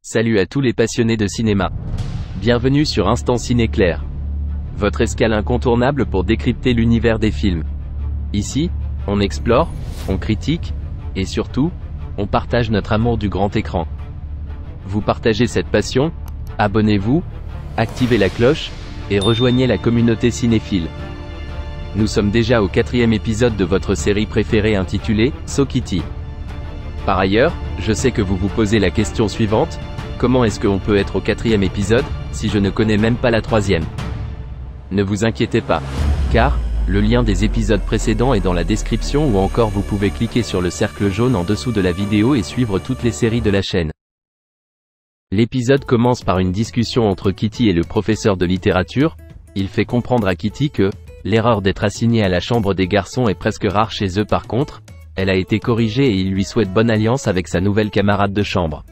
Salut à tous les passionnés de cinéma. Bienvenue sur Instant Ciné Clair. Votre escale incontournable pour décrypter l'univers des films. Ici, on explore, on critique, et surtout, on partage notre amour du grand écran. Vous partagez cette passion? Abonnez-vous, activez la cloche, et rejoignez la communauté cinéphile. Nous sommes déjà au 4e épisode de votre série préférée intitulée « So Kitty ». Par ailleurs, je sais que vous vous posez la question suivante: comment est-ce qu'on peut être au 4e épisode, si je ne connais même pas la 3e? Ne vous inquiétez pas, car, le lien des épisodes précédents est dans la description ou encore vous pouvez cliquer sur le cercle jaune en dessous de la vidéo et suivre toutes les séries de la chaîne. L'épisode commence par une discussion entre Kitty et le professeur de littérature. Il fait comprendre à Kitty que l'erreur d'être assignée à la chambre des garçons est presque rare chez eux. Par contre, elle a été corrigée et il lui souhaite bonne alliance avec sa nouvelle camarade de chambre.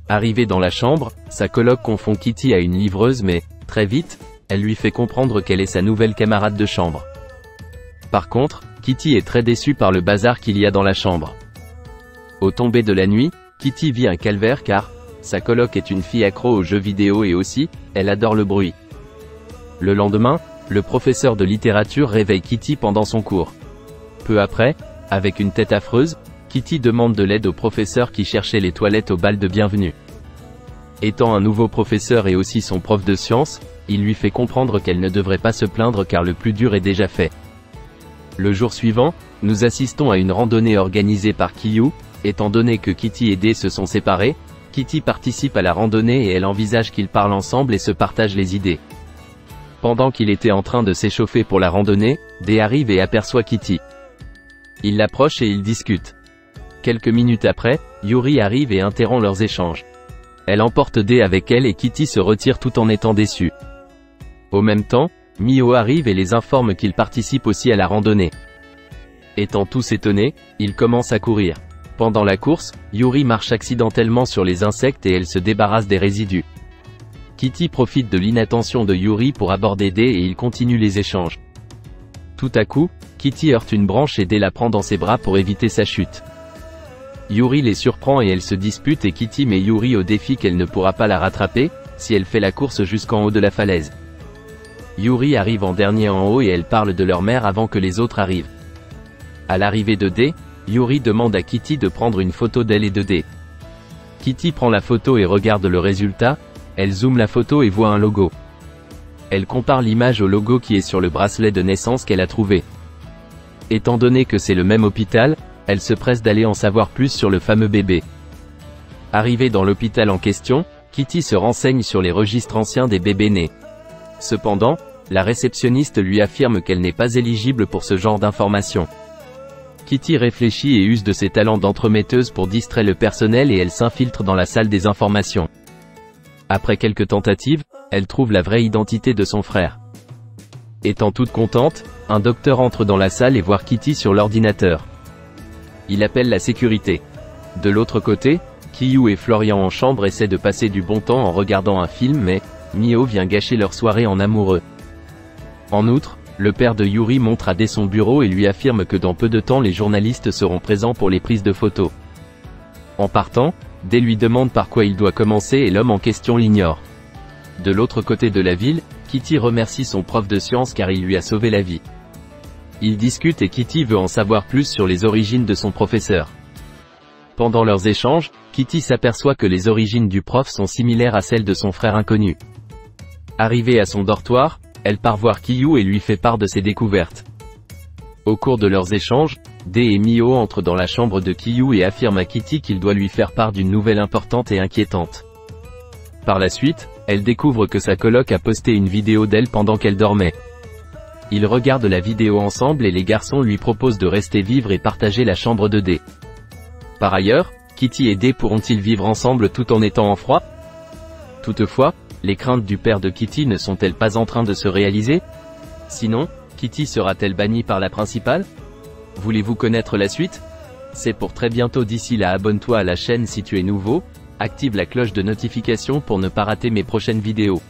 Arrivée dans la chambre, sa coloc confond Kitty à une livreuse mais, très vite, elle lui fait comprendre qu'elle est sa nouvelle camarade de chambre. Par contre, Kitty est très déçue par le bazar qu'il y a dans la chambre. Au tomber de la nuit, Kitty vit un calvaire car sa coloc est une fille accro aux jeux vidéo et aussi, elle adore le bruit. Le lendemain, le professeur de littérature réveille Kitty pendant son cours. Peu après, avec une tête affreuse, Kitty demande de l'aide au professeur qui cherchait les toilettes au bal de bienvenue. Étant un nouveau professeur et aussi son prof de sciences, il lui fait comprendre qu'elle ne devrait pas se plaindre car le plus dur est déjà fait. Le jour suivant, nous assistons à une randonnée organisée par Caillou. Étant donné que Kitty et Dé se sont séparés, Kitty participe à la randonnée et elle envisage qu'ils parlent ensemble et se partagent les idées. Pendant qu'il était en train de s'échauffer pour la randonnée, Dé arrive et aperçoit Kitty. Il l'approche et ils discutent. Quelques minutes après, Yuri arrive et interrompt leurs échanges. Elle emporte Dé avec elle et Kitty se retire tout en étant déçue. Au même temps, Mio arrive et les informe qu'il participe aussi à la randonnée. Étant tous étonnés, ils commencent à courir. Pendant la course, Yuri marche accidentellement sur les insectes et elle se débarrasse des résidus. Kitty profite de l'inattention de Yuri pour aborder Dé et ils continuent les échanges. Tout à coup, Kitty heurte une branche et Dé la prend dans ses bras pour éviter sa chute. Yuri les surprend et elle se dispute et Kitty met Yuri au défi qu'elle ne pourra pas la rattraper, si elle fait la course jusqu'en haut de la falaise. Yuri arrive en dernier en haut et elle parle de leur mère avant que les autres arrivent. À l'arrivée de Dé, Yuri demande à Kitty de prendre une photo d'elle et de Dé. Kitty prend la photo et regarde le résultat, elle zoome la photo et voit un logo. Elle compare l'image au logo qui est sur le bracelet de naissance qu'elle a trouvé. Étant donné que c'est le même hôpital, elle se presse d'aller en savoir plus sur le fameux bébé. Arrivée dans l'hôpital en question, Kitty se renseigne sur les registres anciens des bébés nés. Cependant, la réceptionniste lui affirme qu'elle n'est pas éligible pour ce genre d'informations. Kitty réfléchit et use de ses talents d'entremetteuse pour distraire le personnel et elle s'infiltre dans la salle des informations. Après quelques tentatives, elle trouve la vraie identité de son frère. Étant toute contente, un docteur entre dans la salle et voit Kitty sur l'ordinateur. Il appelle la sécurité. De l'autre côté, Caillou et Florian en chambre essaient de passer du bon temps en regardant un film mais, Mio vient gâcher leur soirée en amoureux. En outre, le père de Yuri montre à Dé son bureau et lui affirme que dans peu de temps les journalistes seront présents pour les prises de photos. En partant, Dé lui demande par quoi il doit commencer et l'homme en question l'ignore. De l'autre côté de la ville, Kitty remercie son prof de sciences car il lui a sauvé la vie. Ils discutent et Kitty veut en savoir plus sur les origines de son professeur. Pendant leurs échanges, Kitty s'aperçoit que les origines du prof sont similaires à celles de son frère inconnu. Arrivée à son dortoir, elle part voir Caillou et lui fait part de ses découvertes. Au cours de leurs échanges, Dé et Mio entrent dans la chambre de Caillou et affirment à Kitty qu'il doit lui faire part d'une nouvelle importante et inquiétante. Par la suite, elle découvre que sa coloc a posté une vidéo d'elle pendant qu'elle dormait. Ils regardent la vidéo ensemble et les garçons lui proposent de rester vivre et partager la chambre de Dé. Par ailleurs, Kitty et Dé pourront-ils vivre ensemble tout en étant en froid? Toutefois, les craintes du père de Kitty ne sont-elles pas en train de se réaliser? Sinon, Kitty sera-t-elle bannie par la principale? Voulez-vous connaître la suite? C'est pour très bientôt. D'ici là, abonne-toi à la chaîne si tu es nouveau, active la cloche de notification pour ne pas rater mes prochaines vidéos.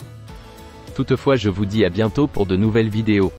Toutefois, je vous dis à bientôt pour de nouvelles vidéos.